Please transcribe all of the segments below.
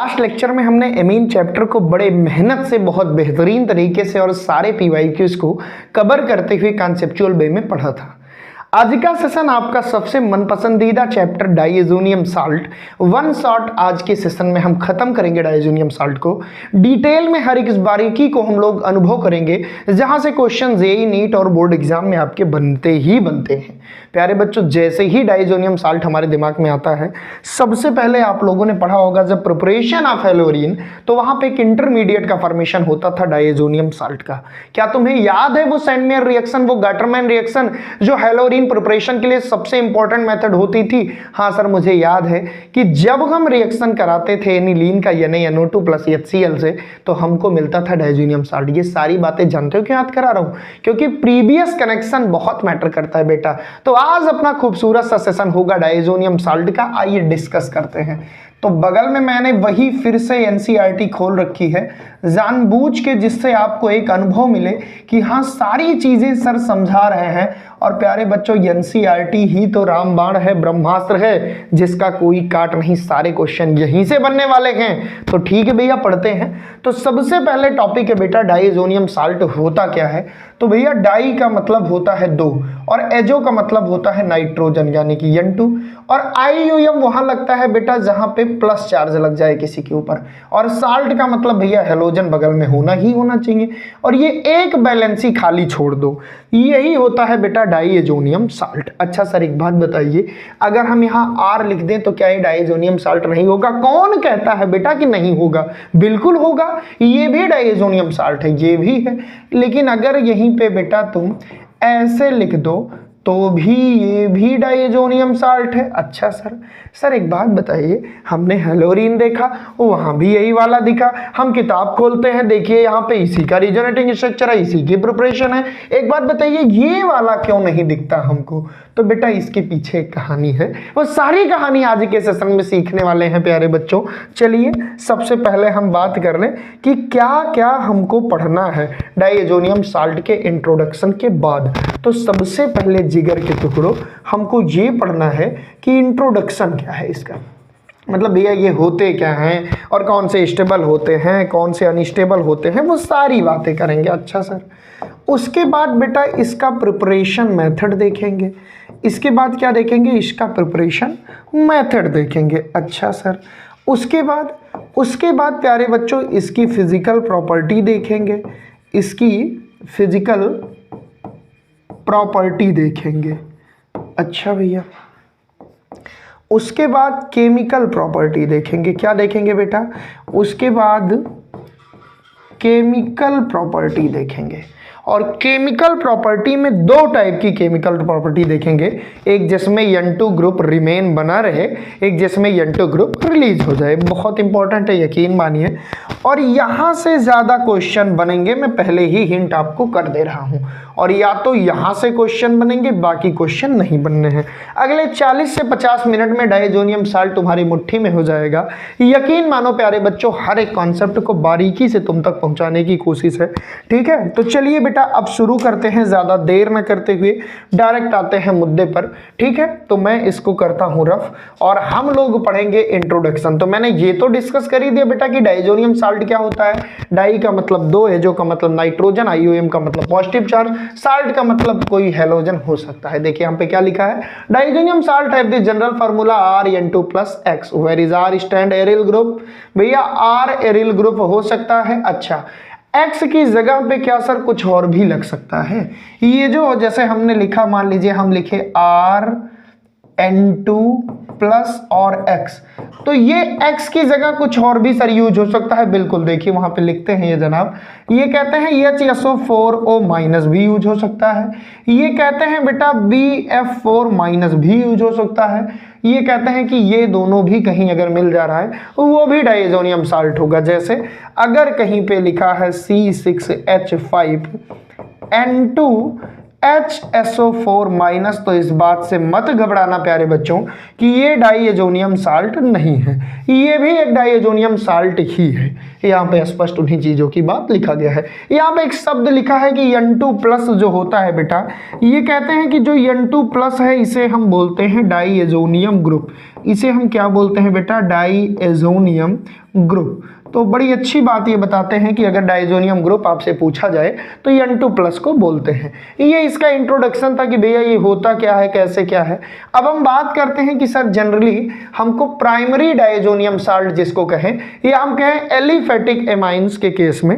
Last lecture में हमने amine chapter को बड़े मेहनत से बहुत बेहतरीन तरीके से और सारे पीवाईक्यूज को कवर करते हुए कॉन्सेप्चुअल वे में पढ़ा था। आज का सेशन आपका सबसे मनपसंदीदा chapter diazonium salt one shot आज के सेशन में हम खत्म करेंगे। डाइएजोनियम साल्ट को डिटेल में हर एक बारीकी को हम लोग अनुभव करेंगे, जहां से क्वेश्चन जेईई नीट और बोर्ड एग्जाम में आपके बनते ही बनते हैं। प्यारे बच्चों, जैसे ही डाइएजोनियम साल्ट हमारे दिमाग में आता है, सबसे पहले आप लोगों ने पढ़ा होगा जब प्रिपरेशन ऑफ हेलोरीन, तो वहां पे एक इंटरमीडिएट का फॉर्मेशन होता था डाइएजोनियम साल्ट का। क्या तुम्हें याद है वो सैंडमेयर रिएक्शन, वो गाटरमैन रिएक्शन जो हेलोरीन प्रिपरेशन के लिए सबसे इंपॉर्टेंट मेथड होती थी? हाँ सर, मुझे याद है कि जब हम रिएक्शन कराते थे एनिलीन का NaNO2 प्लस HCl से, तो हमको मिलता था डाइएजोनियम साल्ट। ये सारी बातें जानते हो क्यों याद करा रहा हूं? क्योंकि प्रीवियस कनेक्शन बहुत मैटर करता है बेटा। तो आज अपना खूबसूरत सा सेशन होगा डाइएजोनियम साल्ट का, आइए डिस्कस करते हैं। तो बगल में मैंने वही फिर से NCERT खोल रखी है जानबूझ के, जिससे आपको एक अनुभव मिले कि हाँ सारी चीजें सर समझा रहे हैं। और प्यारे बच्चों, NCERT ही तो रामबाण है, ब्रह्मास्त्र है, जिसका कोई काट नहीं, सारे क्वेश्चन यहीं से बनने वाले हैं। तो ठीक है भैया, पढ़ते हैं। तो सबसे पहले टॉपिक है बेटा डाइएजोनियम साल्ट होता क्या है। तो भैया डाई का मतलब होता है दो, और एजो का मतलब होता है नाइट्रोजन यानी कि N2, और IUM वहां लगता है बेटा जहां पे प्लस चार्ज लग जाए किसी के ऊपर, और साल्ट का मतलब भैया हेलोजन बगल में होना ही होना चाहिए, और ये एक बैलेंसी खाली छोड़ दो, यही होता है बेटा डाइएजोनियम साल्ट। अच्छा सर एक बात बताइए, अगर हम यहाँ R लिख दें तो क्या ये डाइएजोनियम साल्ट नहीं होगा? कौन कहता है बेटा कि नहीं होगा? बिल्कुल होगा, ये भी डाइएजोनियम साल्ट है, ये भी है। लेकिन अगर यहीं पे बेटा तुम ऐसे लिख दो तो भी ये भी डाइएजोनियम साल्ट है। अच्छा सर एक बात बताइए, हमने हेलोरीन देखा, वहां भी यही वाला दिखा, हम किताब खोलते हैं, देखिए यहाँ पे इसी का रिजोनेटिंग स्ट्रक्चर है, इसी की प्रिपरेशन है। एक बात बताइए, ये वाला क्यों नहीं दिखता हमको? तो बेटा इसके पीछे एक कहानी है, वो सारी कहानी आज के सेशन में सीखने वाले हैं प्यारे बच्चों। चलिए सबसे पहले हम बात कर लें कि क्या क्या हमको पढ़ना है डाइएजोनियम साल्ट के इंट्रोडक्शन के बाद। तो सबसे पहले जिगर के टुकड़ों हमको ये पढ़ना है कि इंट्रोडक्शन क्या है इसका, मतलब भैया ये होते क्या हैं और कौन से स्टेबल होते हैं, कौन से अनस्टेबल होते हैं, वो सारी बातें करेंगे। अच्छा सर, उसके बाद बेटा इसका प्रिपरेशन मेथड देखेंगे। इसके बाद क्या देखेंगे? इसका प्रिपरेशन मेथड देखेंगे। अच्छा सर, उसके बाद प्यारे बच्चों इसकी फिजिकल प्रॉपर्टी देखेंगे, इसकी फिजिकल प्रॉपर्टी देखेंगे। अच्छा भैया, उसके बाद केमिकल प्रॉपर्टी देखेंगे। क्या देखेंगे बेटा? उसके बाद केमिकल प्रॉपर्टी देखेंगे, और केमिकल प्रॉपर्टी में दो टाइप की केमिकल प्रॉपर्टी देखेंगे, एक जिसमें N2 ग्रुप रिमेन बना रहे, एक जिसमें N2 ग्रुप रिलीज हो जाए। बहुत इंपॉर्टेंट है, यकीन मानिए। और यहां से ज्यादा क्वेश्चन बनेंगे, मैं पहले ही हिंट आपको कर दे रहा हूं, और या तो यहां से क्वेश्चन बनेंगे, बाकी क्वेश्चन नहीं बनने हैं। अगले 40 से 50 मिनट में डाइएजोनियम साल्ट तुम्हारी मुट्ठी में हो जाएगा। यकीन मानो प्यारे बच्चों, हर एक कॉन्सेप्ट को बारीकी से तुम तक पहुंचाने की कोशिश है। ठीक है, तो चलिए बेटा अब शुरू करते हैं, ज्यादा देर न करते हुए डायरेक्ट आते हैं मुद्दे पर। ठीक है, तो मैं इसको करता हूं रफ, और हम लोग पढ़ेंगे इंट्रोडक्शन। तो मैंने ये तो डिस्कस कर ही दिया बेटा कि डाइएजोनियम साल्ट क्या होता है। डाई का मतलब दो, एजो का मतलब नाइट्रोजन, IUM का मतलब पॉजिटिव चार्ज, साल्ट का मतलब कोई हेलोजन हो सकता है। देखिए यहाँ पे क्या लिखा है, diazonium salt have the general formula RN2 + X। Where is R stand? Aryl group. भैया R एरिल ग्रुप हो सकता है। अच्छा, X की जगह पे क्या सर कुछ और भी लग सकता है? ये जो जैसे हमने लिखा, मान लीजिए हम लिखे RN2 प्लस और X, तो ये X की जगह कुछ और भी सर यूज हो सकता है। बिल्कुल, देखिए वहां पे लिखते हैं ये जनाब, ये कहते हैं HSO4O- भी यूज हो सकता है, ये कहते हैं बेटा BF4- भी यूज हो सकता है, ये कहते हैं कि ये दोनों भी कहीं अगर मिल जा रहा है वो भी डाइएजोनियम साल्ट होगा। जैसे अगर कहीं पे लिखा है C6H5N2HSO4-, तो इस बात से मत घबराना प्यारे बच्चों कि ये डाइएजोनियम साल्ट नहीं है, ये भी एक डाइएजोनियम साल्ट ही है। यहाँ पे स्पष्ट उन्हीं चीजों की बात लिखा गया है। यहाँ पे एक शब्द लिखा है कि N2+ जो होता है बेटा, ये कहते हैं कि जो N2+ है इसे हम बोलते हैं डाइएजोनियम ग्रुप। इसे हम क्या बोलते हैं बेटा, डाइएजोनियम ग्रुप। तो बड़ी अच्छी बात ये बताते हैं कि अगर डाइएजोनियम ग्रुप आपसे पूछा जाए तो ये N2+ को बोलते हैं। ये इसका इंट्रोडक्शन था कि भैया ये होता क्या है, कैसे क्या है। अब हम बात करते हैं कि सर जनरली हमको प्राइमरी डाइएजोनियम साल्ट जिसको कहें, या हम कहें एलिफेटिक एमाइंस के केस में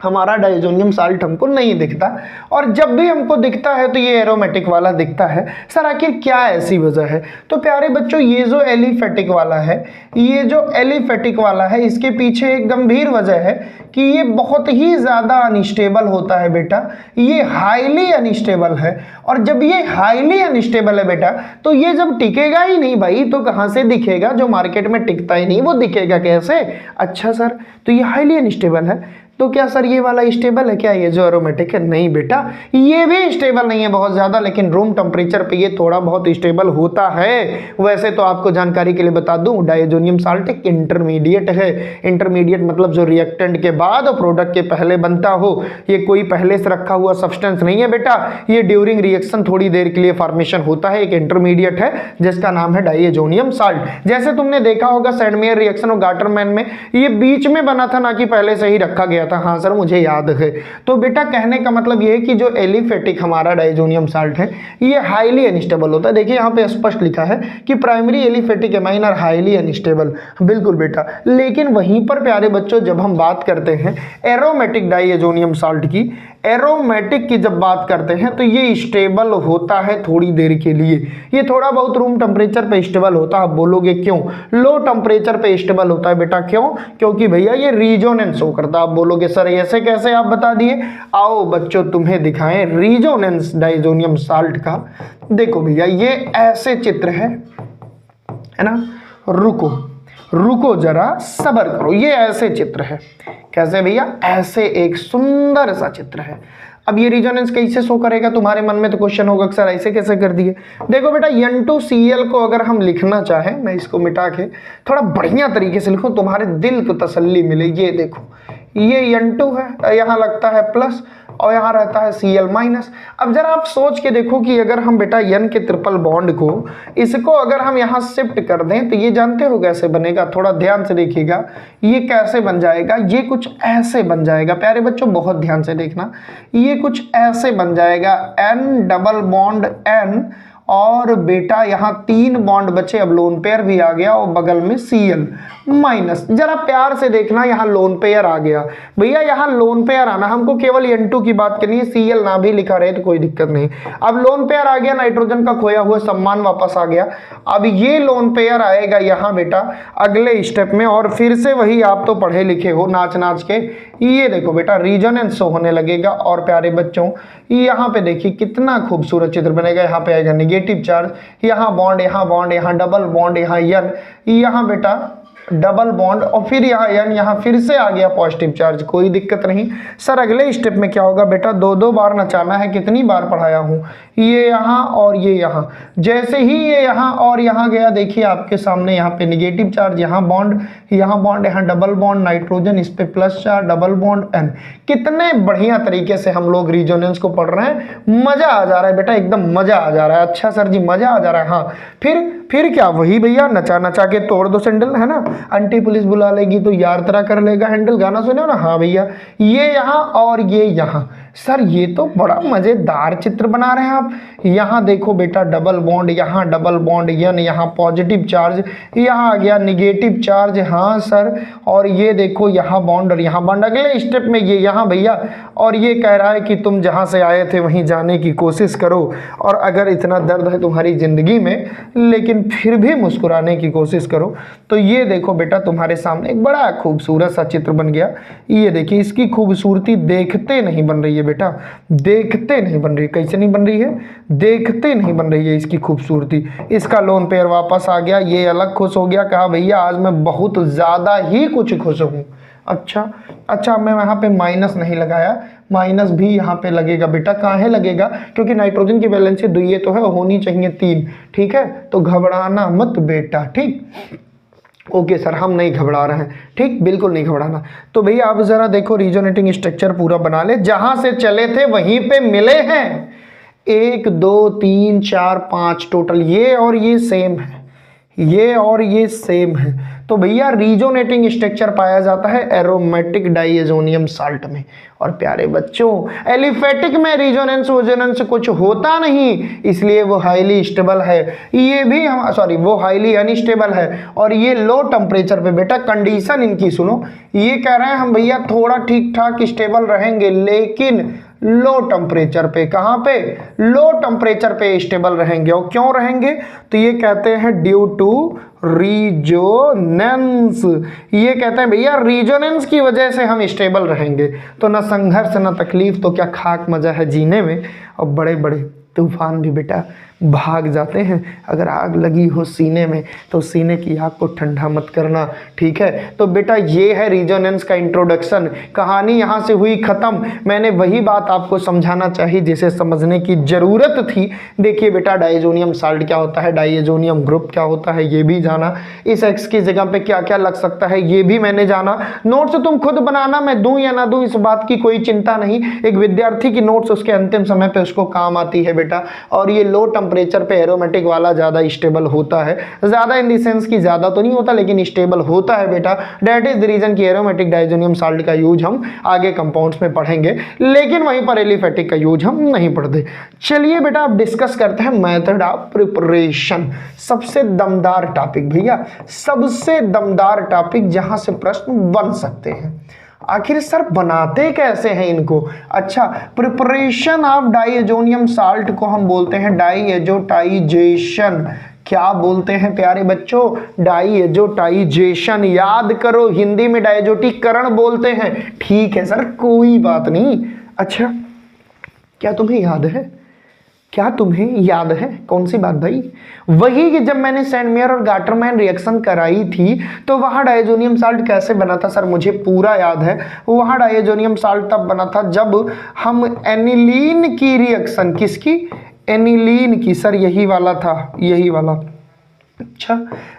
हमारा डाइएजोनियम साल्ट हमको नहीं दिखता, और जब भी हमको दिखता है तो ये एरोमेटिक वाला दिखता है। सर आखिर क्या ऐसी वजह है? तो प्यारे बच्चों, ये जो एलिफेटिक वाला है, ये जो एलिफेटिक वाला है, इसके पीछे एक गंभीर वजह है कि ये बहुत ही ज़्यादा अनस्टेबल होता है बेटा। ये हाईली अनस्टेबल है, और जब ये हाईली अनस्टेबल है बेटा, तो ये जब टिकेगा ही नहीं भाई तो कहाँ से दिखेगा? जो मार्केट में टिकता ही नहीं वो दिखेगा कैसे? अच्छा सर, तो ये हाईली अनस्टेबल है, तो क्या सर ये वाला स्टेबल है क्या, ये जो एरोमेटिक है? नहीं बेटा, ये भी स्टेबल नहीं है बहुत ज़्यादा, लेकिन रूम टेम्परेचर पे ये थोड़ा बहुत स्टेबल होता है। वैसे तो आपको जानकारी के लिए बता दूं, डाइएजोनियम साल्ट एक इंटरमीडिएट है। इंटरमीडिएट मतलब जो रिएक्टेंट के बाद प्रोडक्ट के पहले बनता हो। ये कोई पहले से रखा हुआ सब्सटेंस नहीं है बेटा, ये ड्यूरिंग रिएक्शन थोड़ी देर के लिए फॉर्मेशन होता है। एक इंटरमीडिएट है जिसका नाम है डाइएजोनियम साल्ट। जैसे तुमने देखा होगा सैंडमेयर रिएक्शन और गाटरमैन में, ये बीच में बना था, ना कि पहले से ही रखा गया था। हाँ सर मुझे याद है। तो बेटा कहने का मतलब ये है कि जो एलिफेटिक हमारा डाइएजोनियम साल्ट है, ये हाईली अनस्टेबल होता है। देखिए यहाँ पे स्पष्ट लिखा है कि primary aliphatic amine are highly unstable. बिल्कुल बेटा, लेकिन वहीं पर प्यारे बच्चों जब हम बात करते हैं एरोमेटिक डाइएजोनियम साल्ट की, एरोमेटिक की जब बात करते हैं तो ये स्टेबल होता है थोड़ी देर के लिए। ये थोड़ा बहुत रूम टेम्परेचर पे स्टेबल होता है। आप बोलोगे क्यों? लो टेम्परेचर पे स्टेबल होता है बेटा। क्यों? क्योंकि भैया ये रिजोनेंस शो करता है। आप बोलोगे सर ऐसे कैसे, आप बता दिए। आओ बच्चों तुम्हें दिखाएं रिजोनेंस डाइएजोनियम साल्ट का। देखो भैया ये ऐसे चित्र है ना, रुको जरा सब्र करो। ये ऐसे चित्र है, कैसे भैया? ऐसे एक सुंदर सा चित्र है। अब ये रिजोनेंस कैसे शो करेगा? तुम्हारे मन में तो क्वेश्चन होगा सर ऐसे कैसे कर दिए। देखो बेटा N2Cl को अगर हम लिखना चाहें, मैं इसको मिटा के थोड़ा बढ़िया तरीके से लिखूं, तुम्हारे दिल को तसल्ली मिले। ये देखो ये N2 है, यहाँ लगता है प्लस और यहाँ रहता है Cl-। अब जरा आप सोच के देखो कि अगर हम बेटा N के ट्रिपल बॉन्ड को, इसको अगर हम यहाँ शिफ्ट कर दें तो ये जानते हो कैसे बनेगा? थोड़ा ध्यान से देखिएगा ये कैसे बन जाएगा। ये कुछ ऐसे बन जाएगा प्यारे बच्चों, बहुत ध्यान से देखना। ये कुछ ऐसे बन जाएगा, N डबल बॉन्ड N, और बेटा यहाँ 3 बॉन्ड बचे, अब लोन पेयर भी आ गया, और बगल में Cl-। जरा प्यार से देखना, यहाँ लोन पेयर आ गया भैया। यहाँ लोन पेयर आना, हमको केवल N2 की बात करनी है, Cl ना भी लिखा रहे तो कोई दिक्कत नहीं। अब लोन पेयर आ गया, नाइट्रोजन का खोया हुआ सम्मान वापस आ गया। अब ये लोन पेयर आएगा यहाँ बेटा अगले स्टेप में, और फिर से वही, आप तो पढ़े लिखे हो नाच नाच के। ये देखो बेटा रिजोनेंस होने लगेगा, और प्यारे बच्चों यहाँ पे देखिए कितना खूबसूरत चित्र बनेगा। यहाँ पे आएगा नेगेटिव चार्ज, यहाँ बॉन्ड, यहाँ डबल बॉन्ड, यहाँ N, यहाँ बेटा डबल बॉन्ड, और फिर यहाँ N, यहाँ फिर से आ गया पॉजिटिव चार्ज। कोई दिक्कत नहीं। सर अगले स्टेप में क्या होगा बेटा? 2-2 बार नचाना है। कितनी बार पढ़ाया हूँ? ये यहाँ और ये यहाँ। जैसे ही ये यहाँ और यहाँ गया, देखिए आपके सामने यहाँ पे नेगेटिव चार्ज, यहाँ बॉन्ड, यहाँ डबल बॉन्ड नाइट्रोजन, इस पे plus charge, double bond N। कितने बढ़िया तरीके से हम लोग रिजोनेंस को पढ़ रहे हैं। मजा आ जा रहा है बेटा, एकदम मजा आ जा रहा है। अच्छा सर जी मजा आ जा रहा है। हाँ फिर क्या? वही भैया नचा नचा के तोड़ दो सैंडल, है ना। आंटी पुलिस बुला लेगी तो यार तरह कर लेगा हैंडल, गाना सुने हो ना। हाँ भैया ये यहाँ और ये यहाँ। सर ये तो बड़ा मजेदार चित्र बना रहे हैं आप। यहाँ देखो बेटा डबल बॉन्ड, यहाँ डबल बॉन्ड N, यहाँ पॉजिटिव चार्ज, यहाँ आ गया निगेटिव चार्ज। हाँ सर, और ये देखो यहाँ बॉन्ड और यहाँ बॉन्ड। अगले स्टेप में ये यहाँ भैया, और ये कह रहा है कि तुम जहाँ से आए थे वहीं जाने की कोशिश करो, और अगर इतना दर्द है तुम्हारी जिंदगी में लेकिन फिर भी मुस्कुराने की कोशिश करो। तो ये देखो बेटा तुम्हारे सामने एक बड़ा खूबसूरत सा चित्र बन गया। ये देखिए इसकी खूबसूरती देखते नहीं बन रही है बेटा, देखते नहीं बन रही। कैसे नहीं बन रही है? देखते नहीं बन रही है इसकी खूबसूरती। इसका लोन पेयर वापस आ गया, ये अलग खुश हो गया, कहा भैया आज मैं बहुत ज़्यादा ही कुछ खुश हूँ। अच्छा मैं यहाँ पे माइनस नहीं लगाया, माइनस भी यहाँ पे लगेगा बेटा। काहे लगेगा? क्योंकि नाइट्रोजन की वैलेंसी दुइये तो है, होनी चाहिए 3। ठीक है, तो घबराना मत बेटा। ठीक, ओके सर हम नहीं घबरा रहे हैं। ठीक, बिल्कुल नहीं घबराना। तो भैया आप जरा देखो रिजोनेटिंग स्ट्रक्चर पूरा बना ले, जहां से चले थे वहीं पे मिले हैं। 1 2 3 4 5 टोटल, ये और ये सेम है, ये और ये सेम है। तो भैया रीजोनेटिंग स्ट्रक्चर पाया जाता है एरोमेटिक डाइएजोनियम साल्ट में। और प्यारे बच्चों एलिफेटिक में रीजोनेंस वोजोनेंस कुछ होता नहीं, इसलिए वो हाईली स्टेबल है। ये भी हम वो हाईली अनस्टेबल है। और ये लो टेम्परेचर पे बेटा कंडीशन इनकी सुनो, ये कह रहे हैं हम भैया थोड़ा ठीक ठाक स्टेबल रहेंगे, लेकिन लो टेम्परेचर पे। कहाँ पे? लो टेम्परेचर पे स्टेबल रहेंगे। और क्यों रहेंगे? तो ये कहते हैं ड्यू टू रीजोनेंस। ये कहते हैं भैया रीजोनेंस की वजह से हम स्टेबल रहेंगे। तो ना संघर्ष ना तकलीफ, तो क्या खाक मजा है जीने में। और बड़े बड़े तूफान भी बेटा भाग जाते हैं। अगर आग लगी हो सीने में तो सीने की आग को ठंडा मत करना, ठीक है। तो बेटा ये है रीजोनेंस का इंट्रोडक्शन। कहानी यहाँ से हुई ख़त्म। मैंने वही बात आपको समझाना चाहिए जिसे समझने की ज़रूरत थी। देखिए बेटा डाइएजोनियम साल्ट क्या होता है, डाइएजोनियम ग्रुप क्या होता है ये भी जाना, इस एक्स की जगह पे क्या क्या लग सकता है ये भी मैंने जाना। नोट्स तुम खुद बनाना, मैं दूं या ना दूं इस बात की कोई चिंता नहीं। एक विद्यार्थी की नोट्स उसके अंतिम समय पे उसको काम आती है बेटा। और ये लो टेम्परेचर पे एरोमेटिक वाला ज़्यादा स्टेबल होता है। ज़्यादा इन द सेंस की ज़्यादा तो नहीं होता, लेकिन स्टेबल होता है बेटा। दैट इज द रीजन कि एरोमेटिक डाइएजोनियम साल्ट का यूज हम आगे कंपाउंड्स में पढ़ेंगे, लेकिन वहीं पर एलिफेटिक का यूज हम नहीं पढ़ते। चलिए बेटा अब डिस्कस करते हैं मेथड ऑफ प्रिपरेशन। सबसे दमदार टॉपिक भैया, सबसे दमदार टॉपिक जहां से प्रश्न बन सकते हैं। आखिर सर बनाते कैसे हैं इनको? अच्छा, प्रिपरेशन ऑफ डाइएजोनियम साल्ट को हम बोलते हैं डाइएजोटाइजेशन। क्या बोलते हैं प्यारे बच्चों? डाइएजोटाइजेशन। याद करो हिंदी में डाइएजोटीकरण बोलते हैं। ठीक है सर कोई बात नहीं। अच्छा क्या तुम्हें याद है? क्या तुम्हें याद है कौन सी बात भाई? वही कि जब मैंने सेंडमेयर और गाटरमैन रिएक्शन कराई थी तो वहाँ डाइएजोनियम साल्ट कैसे बना था सर? मुझे पूरा याद है। वहाँ डाइएजोनियम साल्ट तब बना था जब हम एनिलीन की रिएक्शन, किसकी? एनिलीन की सर, यही वाला था, यही वाला। अच्छा,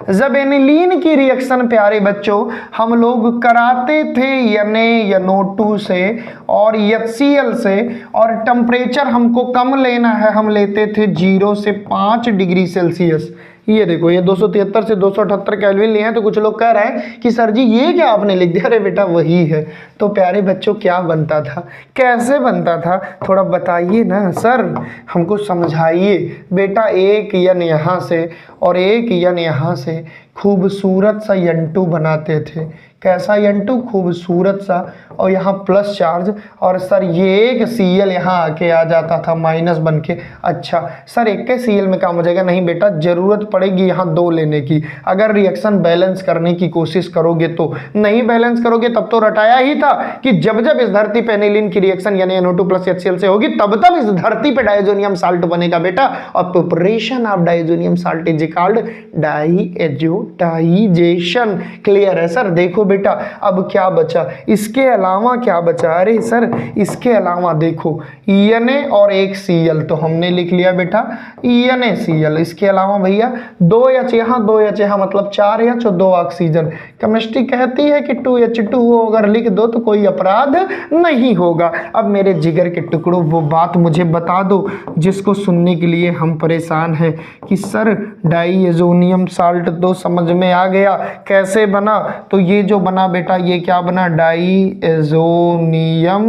जब एनिलीन की रिएक्शन प्यारे बच्चों हम लोग कराते थे NaNO2 से और HCl से, और टेम्परेचर हमको कम लेना है, हम लेते थे 0 से 5 डिग्री सेल्सियस। ये देखो ये 273 से 278 केल्विन लिए हैं। तो कुछ लोग कह रहे हैं कि सर जी ये क्या आपने लिख दिया? अरे बेटा वही है। तो प्यारे बच्चों क्या बनता था, कैसे बनता था, थोड़ा बताइए ना सर, हमको समझाइए। बेटा एक यन यहाँ से और एक यन यहाँ से खूबसूरत सा N2 बनाते थे। कैसा N2? खूबसूरत सा। और यहाँ प्लस चार्ज, और सर ये एक Cl यहाँ आके आ जाता था माइनस बन के। अच्छा सर एक के Cl में काम हो जाएगा? नहीं बेटा, जरूरत पड़ेगी यहाँ 2 लेने की। अगर रिएक्शन बैलेंस करने की कोशिश करोगे तो, नहीं बैलेंस करोगे तब तो रटाया ही था कि जब जब इस धरती पे एनिलीन की रिएक्शन यानी NO2 प्लस HCl से होगी तब तब इस धरती पे डाइएजोनियम साल्ट बनेगा बेटा। और preparation of diazonium salt is called diazotisation. Clear है सर? देखो बेटा अब क्या बचा, इसके अलावा क्या बचा? अरे सर इसके अलावा देखो Na और एक Cl तो हमने लिख लिया बेटा NaCl। इसके अलावा भैया 2H यहाँ 2H यहाँ मतलब 4H और 2 ऑक्सीजन। केमिस्ट्री कहती है कि 2H2O अगर लिख दो तो कोई अपराध नहीं होगा। अब मेरे जिगर के टुकड़ों वो बात मुझे बता दो जिसको सुनने के लिए हम परेशान हैं कि सर डाइएजोनियम साल्ट तो समझ में आ गया कैसे बना। तो ये जो बना बेटा ये क्या बना? Diazonium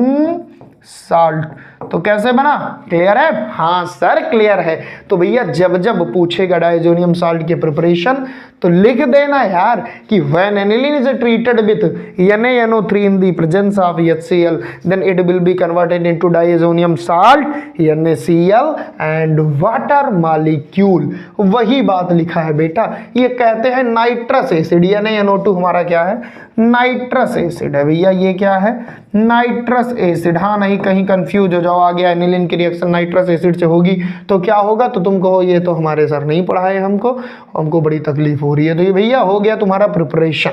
salt. तो कैसे बना? क्लियर है? हाँ सर क्लियर है। तो भैया जब जब पूछेगा डाइएजोनियम साल्ट की प्रिपरेशन तो लिख देना यार कि when aniline is treated with NaNO3 in the presence of HCl then it will be converted into diazonium salt NaCl and water molecule। वही बात लिखा है बेटा। ये कहते हैं नाइट्रस एसिड। NaNO2 हमारा क्या है? नाइट्रस एसिड है भैया। ये क्या है? Nitrous acid. हाँ नहीं कहीं कंफ्यूज हो जाओ, आ गया एनिलीन की रिएक्शन नाइट्रस एसिड से होगी तो क्या होगा? तो तुम कहो ये तो हमारे सर नहीं पढ़ाए हमको बड़ी तकलीफ हो रही है। तो ये भैया हो गया तुम्हारा प्रिपरेशन।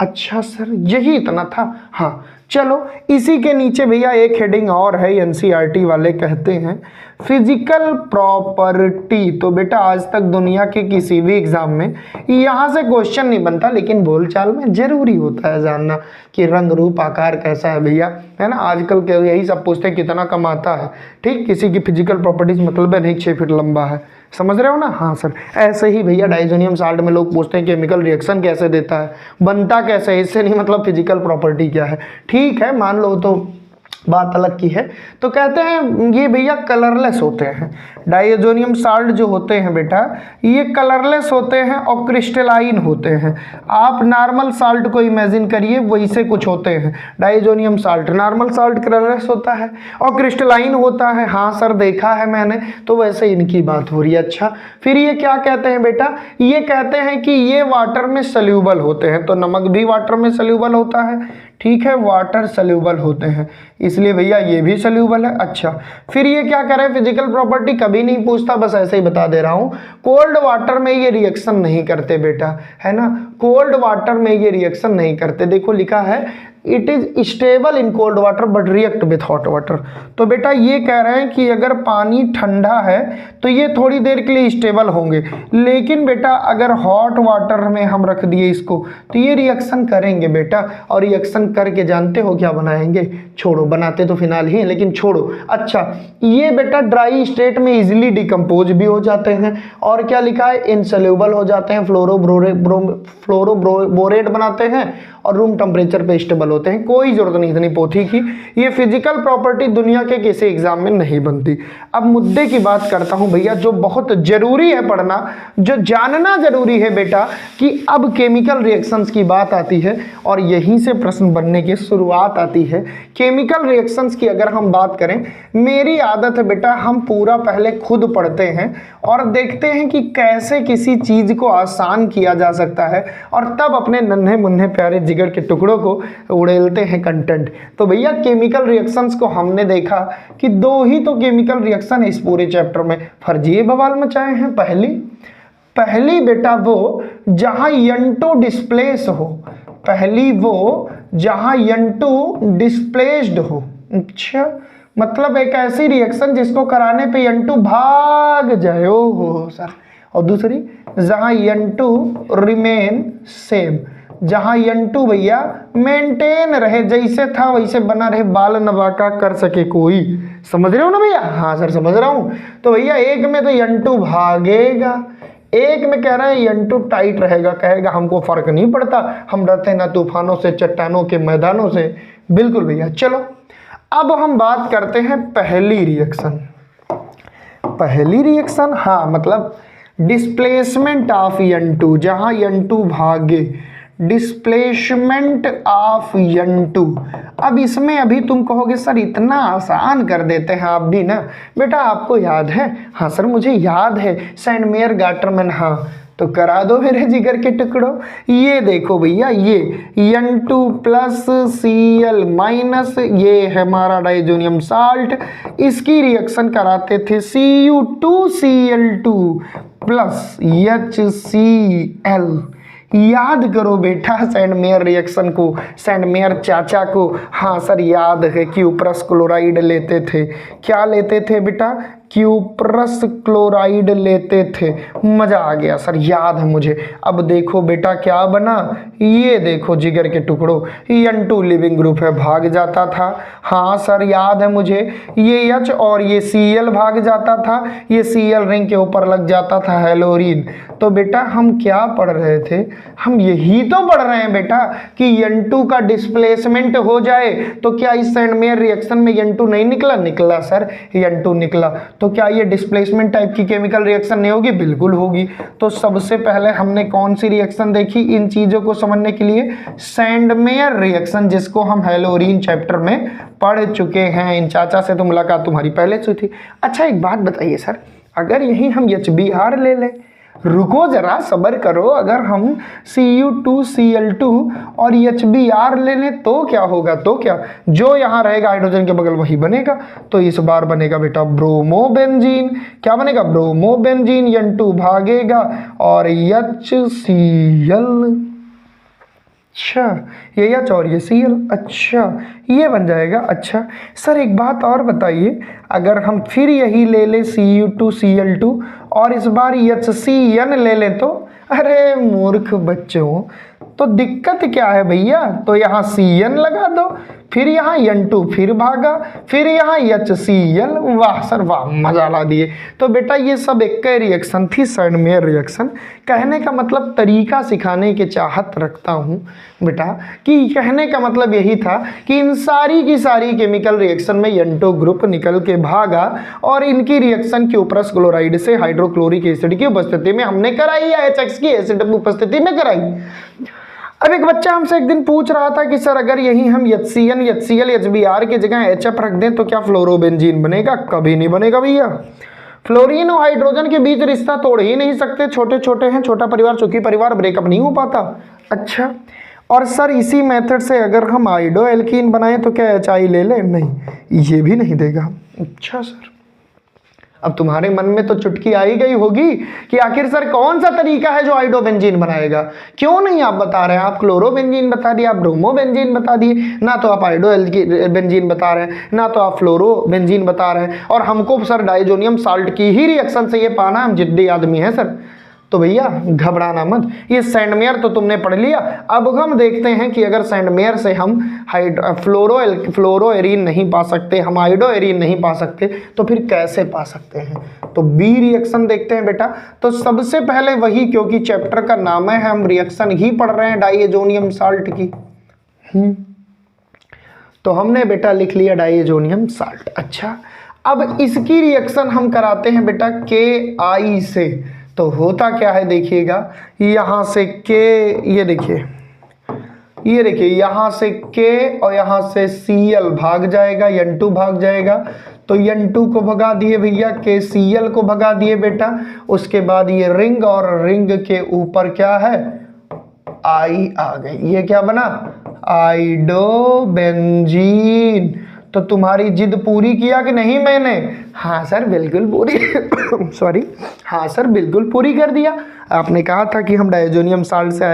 अच्छा सर यही इतना था? हाँ चलो इसी के नीचे भैया एक हेडिंग और है, NCERT वाले कहते हैं फिजिकल प्रॉपर्टी। तो बेटा आज तक दुनिया के किसी भी एग्जाम में यहाँ से क्वेश्चन नहीं बनता, लेकिन बोलचाल में जरूरी होता है जानना कि रंग रूप आकार कैसा है भैया, है ना। आजकल के यही सब पूछते हैं कितना कमाता है। ठीक, किसी की फिजिकल प्रॉपर्टीज मतलब है नहीं 6 फीट लंबा है, समझ रहे हो ना? हाँ सर, ऐसे ही भैया डाइजोनियम साल्ट में लोग पूछते हैं केमिकल रिएक्शन कैसे देता है, बनता कैसे है, इससे नहीं मतलब फिजिकल प्रॉपर्टी क्या है। ठीक है, मान लो तो बात अलग की है। तो कहते हैं ये भैया कलरलेस होते हैं, डाइजोनियम साल्ट जो होते हैं बेटा ये कलरलेस होते हैं और क्रिस्टलाइन होते हैं। आप नॉर्मल साल्ट को इमेजिन करिए, वही से कुछ होते हैं। Diazonium salt, normal salt colourless होता है और क्रिस्टलाइन होता है। हाँ सर देखा है मैंने, तो वैसे इनकी बात हो रही है। अच्छा, फिर ये क्या कहते हैं बेटा? ये कहते हैं कि ये वाटर में सल्यूबल होते हैं, तो नमक भी वाटर में सल्यूबल होता है, ठीक है, वाटर सल्यूबल होते हैं, इसलिए भैया ये भी सल्यूबल है। अच्छा, फिर ये क्या करें, फिजिकल प्रॉपर्टी कभी नहीं पूछता, बस ऐसे ही बता दे रहा हूं। कोल्ड वाटर में ये रिएक्शन नहीं करते बेटा, है ना, कोल्ड वाटर में ये रिएक्शन नहीं करते। देखो लिखा है it is stable in cold water but react with hot water. तो बेटा ये कह रहे हैं कि अगर पानी ठंडा है तो ये थोड़ी देर के लिए स्टेबल होंगे, लेकिन बेटा अगर हॉट वाटर में हम रख दिए इसको तो ये रिएक्शन करेंगे बेटा, और रिएक्शन करके जानते हो क्या बनाएंगे? छोड़ो, बनाते तो फिलहाल ही, लेकिन छोड़ो। अच्छा, ये बेटा ड्राई स्टेट में इजिली डिकम्पोज भी हो जाते हैं, और क्या लिखा है, इनसोल्यूबल हो जाते हैं, फ्लोरोबोरेट बनाते हैं और रूम टेम्परेचर पे स्टेबल होते हैं। कोई जरूरत नहीं इतनी पोथी की, ये फिजिकल प्रॉपर्टी दुनिया के किसी एग्जाम में नहीं बनती। अब मुद्दे की बात करता हूं भैया, जो बहुत जरूरी है पढ़ना, जो जानना जरूरी है बेटा, कि अब केमिकल रिएक्शंस की बात आती है और यहीं से प्रश्न बनने की शुरुआत आती है। केमिकल रिएक्शंस की अगर हम बात करें, मेरी आदत है बेटा हम पूरा पहले खुद पढ़ते हैं और देखते हैं कि कैसे किसी चीज को आसान किया जा सकता है, और तब अपने नन्हे मुन्ने प्यारे जिगर के टुकड़ों को उड़ेलते हैं कंटेंट। तो भैया केमिकल रिएक्शंस को हमने देखा कि दो ही तो केमिकल रिएक्शन है इस पूरे चैप्टर में, फर्जी बवाल मचाए हैं। पहली बेटा वो जहां N2 डिस्प्लेस हो, पहली वो जहां N2 डिस्प्लेस्ड हो। अच्छा, मतलब एक ऐसी रिएक्शन जिसको कराने पे N2 भाग जाए, ओ हो सर। और दूसरी जहां N2 रिमेन सेम, जहां N2 भैया मेंटेन रहे, जैसे था वैसे बना रहे, बाल नवाका कर सके कोई। समझ रहे हो ना भैया? हाँ सर समझ रहा हूं। तो भैया एक में तो N2 भागेगा, एक में कह रहे हैं N2 टाइट रहेगा, कहेगा हमको फर्क नहीं पड़ता, हम डरते ना तूफानों से, चट्टानों के मैदानों से। बिल्कुल भैया। चलो अब हम बात करते हैं पहली रिएक्शन। पहली रिएक्शन, हाँ मतलब डिस्प्लेसमेंट ऑफ N2, जहां N2 भागे, डिस्प्लेसमेंट ऑफ N2। अब इसमें अभी तुम कहोगे सर इतना आसान कर देते हैं आप भी ना, बेटा आपको याद है? हाँ सर मुझे याद है, सेंट मेयर गाटरमैन। हाँ तो करा दो मेरे जिगर के टुकड़ों। ये देखो भैया, ये N2 प्लस Cl माइनस, ये है हमारा डाइजोनियम साल्ट, इसकी रिएक्शन कराते थे Cu2Cl2 प्लस HCl। याद करो बेटा सेंट मेयर रिएक्शन को, सेंट मेयर चाचा को। हाँ सर याद है, क्यूप्रस क्लोराइड लेते थे। क्या लेते थे बेटा? क्यूप्रस क्लोराइड लेते थे। मजा आ गया सर, याद है मुझे। अब देखो बेटा क्या बना, ये देखो जिगर के टुकड़ों, N2 लिविंग ग्रुप है, भाग जाता था। हाँ सर याद है मुझे, ये H और ये Cl भाग जाता था, ये Cl रिंग के ऊपर लग जाता था हेलोरीन। तो बेटा हम क्या पढ़ रहे थे? हम यही तो पढ़ रहे हैं बेटा कि N2 का डिस्प्लेसमेंट हो जाए तो क्या इस सेंट मेयर रिएक्शन में N2 नहीं निकला? निकला सर, N2 निकला। तो क्या ये डिस्प्लेसमेंट टाइप की केमिकल रिएक्शन नहीं होगी? बिल्कुल होगी। तो सबसे पहले हमने कौन सी रिएक्शन देखी इन चीजों को समझने के लिए? सेंट मेयर रिएक्शन, जिसको हम हेलोरीन चैप्टर में पढ़ चुके हैं। इन चाचा से तो मुलाकात तुम्हारी पहले से थी। अच्छा एक बात बताइए सर, अगर यही हम HBr ले लें, रुको जरा सब्र करो, अगर हम Cu2Cl2 और HBr ले लें तो क्या होगा? तो क्या जो यहाँ रहेगा हाइड्रोजन के बगल वही बनेगा। तो इस बार बनेगा बेटा ब्रोमोबेंजीन। क्या बनेगा? ब्रोमोबेंजीन। N2 भागेगा और HCl। अच्छा ये H और ये Cl, अच्छा ये बन जाएगा। अच्छा सर एक बात और बताइए, अगर हम फिर यही ले लें Cu2Cl2 और इस बार HCN ले लें तो? अरे मूर्ख बच्चों, तो दिक्कत क्या है भैया, तो यहाँ CN लगा दो, फिर यहाँ N2 फिर भागा, फिर यहाँ HCl। वाह सर वाह, मजा ला दिए। तो बेटा ये सब एक रिएक्शन थी, सैंडमेयर रिएक्शन। कहने का मतलब तरीका सिखाने के चाहत रखता हूँ बेटा, कि कहने का मतलब यही था कि इन सारी की सारी केमिकल रिएक्शन में N2 ग्रुप निकल के भागा और इनकी रिएक्शन क्यूप्रस क्लोराइड से हाइड्रोक्लोरिक एसिड की उपस्थिति में हमने कराई या HX की एसिड की उपस्थिति में कराई। अब एक बच्चा हमसे एक दिन पूछ रहा था कि सर अगर यही हम HCN, HCl, HBr की जगह HF रख दें तो क्या फ्लोरोबेंजीन बनेगा? कभी नहीं बनेगा भैया। फ्लोरीन और हाइड्रोजन के बीच रिश्ता तोड़ ही नहीं सकते, छोटे छोटे हैं, छोटा परिवार सुखी परिवार, ब्रेकअप नहीं हो पाता। अच्छा, और सर इसी मेथड से अगर हम आइडो एल्कीन बनाएं तो क्या HI ले लें? नहीं, ये भी नहीं देगा। अच्छा सर, अब तुम्हारे मन में तो चुटकी आई गई होगी कि आखिर सर कौन सा तरीका है जो आइडोबेंजीन बनाएगा? क्यों नहीं आप बता रहे हैं? आप क्लोरोबेंजीन बता दिए, आप ब्रोमोबेंजीन बता दिए, ना तो आप आइडोबेंजीन बता रहे हैं, ना तो आप फ्लोरोबेंजीन बता रहे हैं, और हमको सर डाइजोनियम साल्ट की ही रिएक्शन से ये पाना, हम जिद्दी आदमी हैं सर। तो भैया घबराना मत, ये सैंडमेयर तो तुमने पढ़ लिया। अब हम देखते हैं कि अगर सैंडमेयर से हम फ्लोरोएरीन नहीं पा सकते, हम आइडोएरीन नहीं पा सकते, तो फिर कैसे पा सकते हैं? तो बी रिएक्शन देखते हैं बेटा। तो सबसे पहले वही, क्योंकि चैप्टर का नाम है, हम रिएक्शन ही पढ़ रहे हैं डाइएजोनियम साल्ट की। तो हमने बेटा लिख लिया डाइएजोनियम साल्ट। अच्छा, अब इसकी रिएक्शन हम कराते हैं बेटा KI से। तो होता क्या है देखिएगा, यहाँ से K, ये देखिए यहाँ से K और यहाँ से Cl भाग जाएगा, N2 भाग जाएगा। तो N2 को भगा दिए भैया, KCl को भगा दिए बेटा। उसके बाद ये रिंग, और रिंग के ऊपर क्या है? I आ गई। ये क्या बना? आइडोबेंजीन। तो तुम्हारी जिद पूरी किया कि नहीं मैंने? हाँ सर बिल्कुल पूरी सॉरी, हाँ सर बिल्कुल पूरी कर दिया। आपने कहा था कि हम डाइजोनियम साल्ट से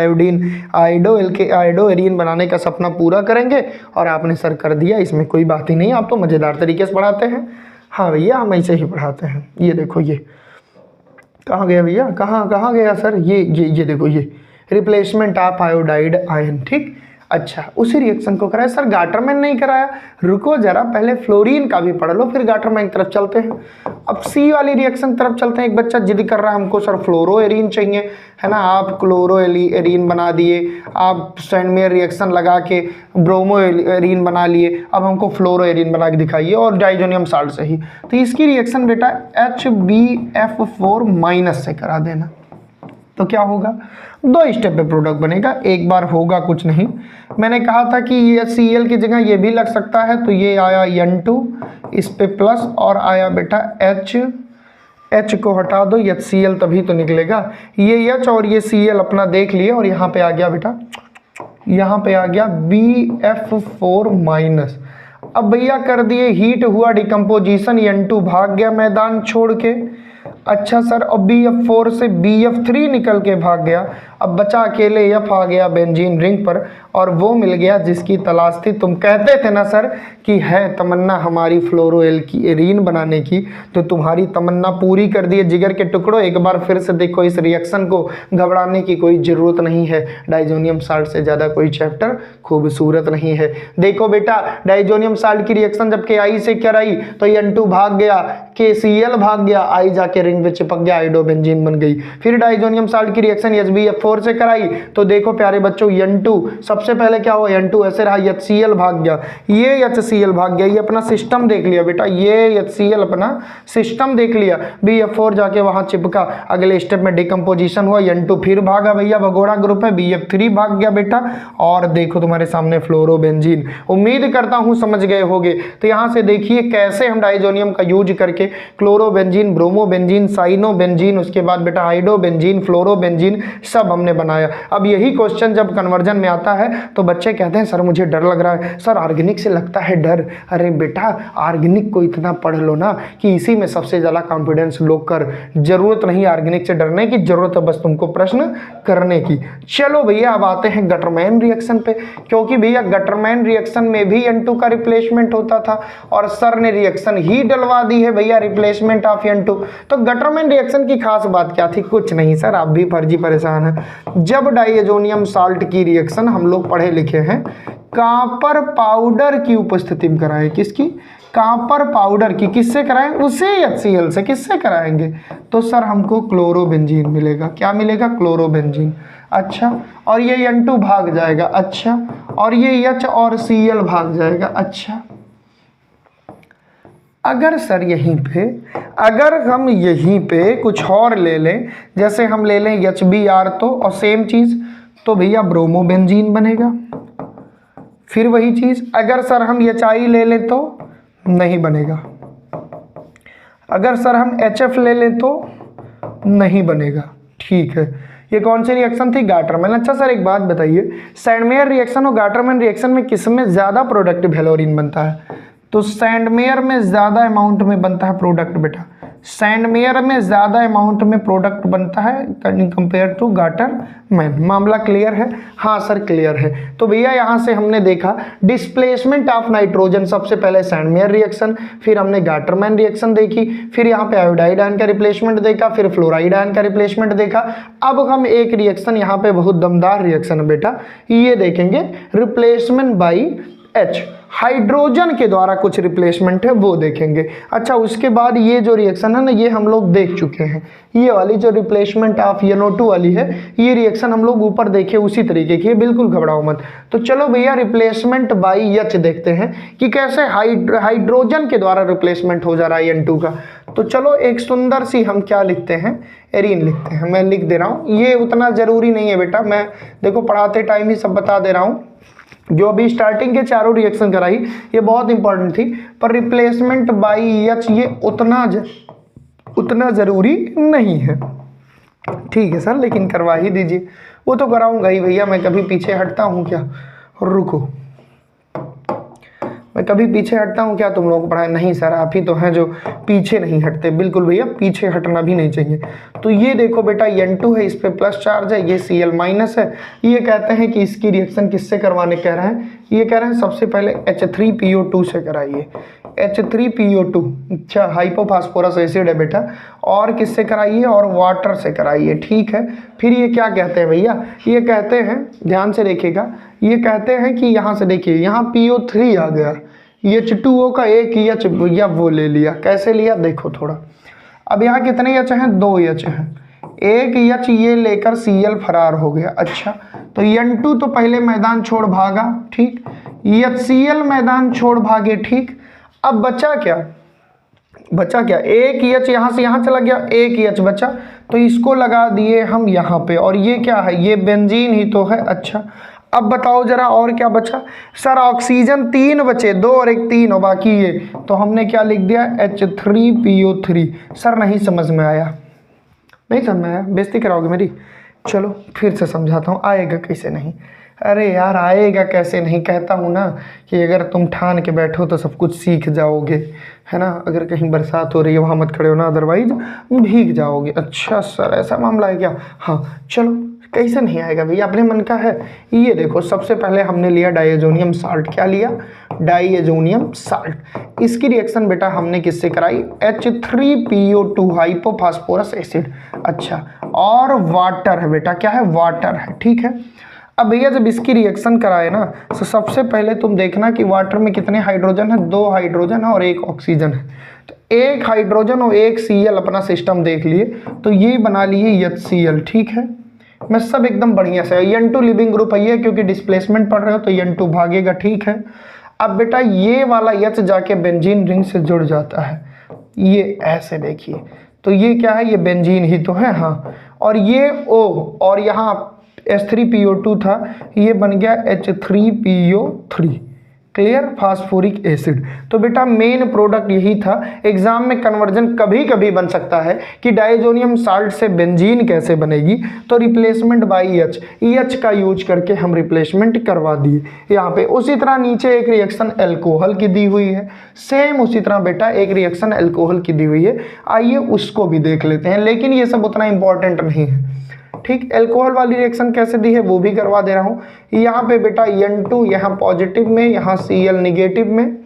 आइडोएरीन बनाने का सपना पूरा करेंगे, और आपने सर कर दिया। इसमें कोई बात ही नहीं, आप तो मज़ेदार तरीके से पढ़ाते हैं। हाँ भैया, हम ऐसे ही पढ़ाते हैं। ये देखो, ये कहाँ गया भैया, कहाँ गया सर? ये देखो, ये रिप्लेसमेंट ऑफ आयोडाइड आयन। ठीक, अच्छा, उसी रिएक्शन को कराया। सर गाटरमैन नहीं कराया? रुको जरा, पहले फ्लोरीन का भी पढ़ लो, फिर गाटरमैन की तरफ चलते हैं। अब सी वाली रिएक्शन तरफ चलते हैं। एक बच्चा जिद कर रहा है हमको सर फ्लोरोएरीन चाहिए, है ना? आप क्लोरोएरीन बना दिए, आप सैंडमेयर रिएक्शन लगा के ब्रोमोएरीन बना लिए, अब हमको फ्लोरोएरीन बना के दिखाइए, और डाइजोनियम साल्ट से ही। तो इसकी रिएक्शन बेटा HbF4- से करा देना। तो क्या होगा? 2 स्टेप पे प्रोडक्ट बनेगा, एक बार होगा कुछ नहीं। मैंने कहा था कि ये Cl की जगह ये भी लग सकता है, तो ये आया N2, इस पे प्लस, और आया बेटा H को हटा दो, HCl तभी तो निकलेगा। ये H और ये Cl अपना देख लिए, और यहाँ पे आ गया बेटा, यहाँ पे आ गया BF4-। अब भैया कर दिए, हीट हुआ, डिकम्पोजिशन, N2 भाग गया मैदान छोड़ के। अच्छा सर, अब BF4 से BF3 निकल के भाग गया। अब बचा अकेले F आ गया बेंजीन रिंग पर, और वो मिल गया जिसकी तलाश थी। तुम कहते थे ना सर कि है तमन्ना हमारी फ्लोरोएरीन बनाने की, तो तुम्हारी तमन्ना पूरी कर दिए जिगर के टुकड़ों। एक बार फिर से देखो, इस रिएक्शन को घबराने की कोई ज़रूरत नहीं है। डाइजोनियम साल्ट से ज़्यादा कोई चैप्टर खूबसूरत नहीं है। देखो बेटा, डाइजोनियम साल्ट की रिएक्शन जब KI से कराई तो N2 भाग गया, KCl भाग गया, I जाके रिंग पे चिपक गया, आइडोबेंजीन बन गई। फिर डाइजोनियम साल्ट की रिएक्शन HbF4 से कराई, तो देखो प्यारे बच्चों, N2 सबसे पहले क्या हुआ? N2 ऐसे रहा, HCl भाग गया, ये HCl भाग गया। ये अपना सिस्टम देख लिया बेटा, ये HCl अपना सिस्टम देख लिया। BF4 जाके वहां चिपका, अगले स्टेप में डिकम्पोजिशन हुआ, N2 फिर भागा भैया, भगोड़ा ग्रुप है, BF3 भाग गया बेटा, और देखो तुम्हारे सामने फ्लोरोबेंजीन। उम्मीद करता हूं समझ गए होगे। तो यहां से देखिए कैसे हम डाइजोनियम का यूज करके क्लोरोबेंजीन, ब्रोमोबेंजीन, साइनोबेंजीन, उसके बाद बेटा आइडोबेंजीन, फ्लोरोबेंजीन सब हमने बनाया। अब यही क्वेश्चन जब कन्वर्जन में आता है है तो बच्चे कहते हैं सर मुझे डर लग रहा है, सर ऑर्गेनिक से लगता है डर। अरे बेटा ऑर्गेनिक को इतना पढ़ लो ना कि इसी में सबसे ज़्यादा कॉन्फिडेंस लो कर, जरूरत नहीं ऑर्गेनिक से डरने की, जरूरत है बस तुमको प्रश्न करने की। चलो भैया अब आते हैं गटरमैन रिएक्शन पे, क्योंकि भैया गटरमैन रिएक्शन में भी N2 का रिप्लेसमेंट होता था और सर ने रिएक्शन ही डलवा दी है भैया रिप्लेसमेंट ऑफ N2। तो गटरमैन रिएक्शन की खास बात क्या थी? कुछ नहीं सर, आप भी फर्जी परेशान हैं। जब डाइएजोनियम साल्ट की रिएक्शन हम लोग पढ़े लिखे हैं कॉपर पाउडर की उपस्थिति में कराएं, किसकी? कॉपर पाउडर की। किससे कराएं? उसे HCl से। किससे कराएंगे? तो सर हमको क्लोरोबेंजीन मिलेगा। क्या मिलेगा? क्लोरोबेंजीन। अच्छा, और ये N2 भाग जाएगा। अच्छा, और ये H और Cl भाग जाएगा। अच्छा, अगर सर अगर हम यहीं पे कुछ और ले लें, जैसे हम ले लें HBr तो और सेम चीज़, तो भैया ब्रोमोबेंजीन बनेगा। फिर वही चीज़ अगर सर हम HI ले लें तो नहीं बनेगा। अगर सर हम HF ले लें तो नहीं बनेगा। ठीक है, ये कौन सी रिएक्शन थी? गाटरमैन। अच्छा सर एक बात बताइए, सैंडमेयर रिएक्शन और गाटरमैन रिएक्शन में किसमें ज़्यादा प्रोडक्ट वेलोरिन बनता है? तो सैंडमेयर में ज़्यादा अमाउंट में बनता है प्रोडक्ट बेटा। सैंडमेयर में ज़्यादा अमाउंट में प्रोडक्ट बनता है कंपेयर टू गाटरमैन। मामला क्लियर है? हाँ सर क्लियर है। तो भैया यहाँ से हमने देखा डिस्प्लेसमेंट ऑफ नाइट्रोजन, सबसे पहले सैंडमेयर रिएक्शन, फिर हमने गाटरमैन रिएक्शन देखी, फिर यहाँ पे आयोडाइड आयन का रिप्लेसमेंट देखा, फिर फ्लोराइड आयन का रिप्लेसमेंट देखा। अब हम एक रिएक्शन यहाँ पे बहुत दमदार रिएक्शन है बेटा, ये देखेंगे रिप्लेसमेंट बाई H, हाइड्रोजन के द्वारा कुछ रिप्लेसमेंट है वो देखेंगे। अच्छा, उसके बाद ये जो रिएक्शन है ना ये हम लोग देख चुके हैं, ये वाली जो रिप्लेसमेंट ऑफ NO2 वाली है ये रिएक्शन हम लोग ऊपर देखे उसी तरीके की है, बिल्कुल घबराओ मत। तो चलो भैया रिप्लेसमेंट बाई H देखते हैं कि कैसे हाइड्रोजन के द्वारा रिप्लेसमेंट हो जा रहा है N2 का। तो चलो एक सुंदर सी हम क्या लिखते हैं, एरीन लिखते हैं। मैं लिख दे रहा हूँ, ये उतना ज़रूरी नहीं है बेटा, मैं देखो पढ़ाते टाइम ही सब बता दे रहा हूँ। जो अभी स्टार्टिंग के चारों रिएक्शन कराई ये बहुत इंपॉर्टेंट थी, पर रिप्लेसमेंट बाई H ये उतना ज़रूरी नहीं है। ठीक है सर, लेकिन करवा ही दीजिए। वो तो कराऊंगा ही भैया, मैं कभी पीछे हटता हूँ क्या? रुको, मैं कभी पीछे हटता हूँ क्या तुम लोगों को पढ़ाए? नहीं सर, आप ही तो हैं जो पीछे नहीं हटते। बिल्कुल भैया, पीछे हटना भी नहीं चाहिए। तो ये देखो बेटा N2 है, इस पे प्लस चार्ज है, ये Cl माइनस है। ये कहते हैं कि इसकी रिएक्शन किससे करवाने कह रहे हैं? ये कह रहे हैं सबसे पहले H3PO2 से कराइए। H3PO2, अच्छा हाइपोफास्फोरस एसिड है बेटा, और किससे कराइए? और वाटर से कराइए। ठीक है, फिर ये क्या कहते हैं भैया? ये कहते हैं, ध्यान से देखिएगा, ये कहते हैं कि यहाँ से देखिए, यहाँ PO3 आ गया, H2O का एक H भैया वो ले लिया। कैसे लिया देखो थोड़ा। अब यहाँ कितने H हैं? 2 H हैं, एक H ये लेकर Cl फरार हो गया। अच्छा, तो N2 तो पहले मैदान छोड़ भागा, ठीक, HCl मैदान छोड़ भागे, ठीक। अब बचा क्या? एक H यहाँ से यहाँ चला गया, एक H बचा, तो इसको लगा दिए हम यहाँ पे, और ये क्या है? ये बेंजीन ही तो है। अच्छा, अब बताओ जरा और क्या बचा? सर ऑक्सीजन 3 बचे, 2 और 1 3 और बाकी ये, तो हमने क्या लिख दिया? H3PO3। सर नहीं समझ में आया? नहीं समझ में आया? बेइज्जती कराओगे मेरी? चलो फिर से समझाता हूँ, आएगा कैसे नहीं। अरे यार आएगा कैसे नहीं, कहता हूँ ना कि अगर तुम ठान के बैठो तो सब कुछ सीख जाओगे, है ना। अगर कहीं बरसात हो रही है वहाँ मत खड़े हो ना, अदरवाइज भीग जाओगे। अच्छा सर ऐसा मामला है क्या? हाँ चलो, कैसे नहीं आएगा भैया, अपने मन का है। ये देखो सबसे पहले हमने लिया डाइएजोनियम साल्ट। क्या लिया? Diazonium salt. इसकी रिएक्शन बेटा हमने किससे कराई? H3PO2 hypophosphorous acid. अच्छा, और वाटर है बेटा, क्या है? वाटर है, ठीक है। अब भैया जब इसकी रिएक्शन कराए ना, तो सबसे पहले तुम देखना कि वाटर में कितने हाइड्रोजन है? 2 हाइड्रोजन है और 1 ऑक्सीजन है। तो 1 हाइड्रोजन और 1 Cl अपना सिस्टम देख लिए, तो ये बना लिए HCl, ठीक है। मैं सब एकदम बढ़िया से, N2 लिविंग ग्रुप है ये, क्योंकि डिस्प्लेसमेंट पढ़ रहे हो तो N2 भागेगा, ठीक है। अब बेटा ये वाला H जाके बेंजीन रिंग से जुड़ जाता है, ये ऐसे देखिए, तो ये क्या है? ये बेंजीन ही तो है, हाँ। और ये O, और यहाँ H3PO2 था, ये बन गया H3PO3। Clear, phosphoric acid. तो बेटा मेन प्रोडक्ट यही था। एग्जाम में कन्वर्जन कभी कभी बन सकता है कि डाइजोनियम साल्ट से बेंजीन कैसे बनेगी, तो रिप्लेसमेंट बाई एच, एच का यूज करके हम रिप्लेसमेंट करवा दिए यहाँ पे। उसी तरह नीचे एक रिएक्शन एल्कोहल की दी हुई है, सेम उसी तरह बेटा एक रिएक्शन एल्कोहल की दी हुई है, आइए उसको भी देख लेते हैं, लेकिन ये सब उतना इंपॉर्टेंट नहीं है। ठीक, एल्कोहल वाली रिएक्शन कैसे दी है वो भी करवा दे रहा हूँ। यहाँ पे बेटा N2 यहाँ पॉजिटिव में, यहाँ Cl निगेटिव में,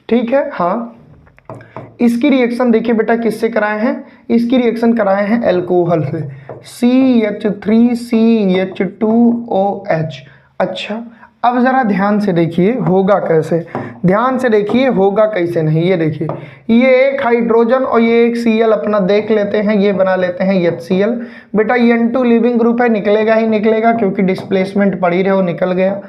ठीक है। हाँ, इसकी रिएक्शन देखिए बेटा किससे कराए हैं, इसकी रिएक्शन कराए हैं एल्कोहल से, CH3CH2OH। अच्छा, अब जरा ध्यान से देखिए होगा कैसे, ध्यान से देखिए होगा कैसे नहीं। ये देखिए, ये एक हाइड्रोजन और ये एक Cl अपना देख लेते हैं, ये बना लेते हैं HCl। बेटा N2 लिविंग ग्रुप है, निकलेगा ही निकलेगा क्योंकि डिस्प्लेसमेंट पड़ी रहे, वो निकल गया।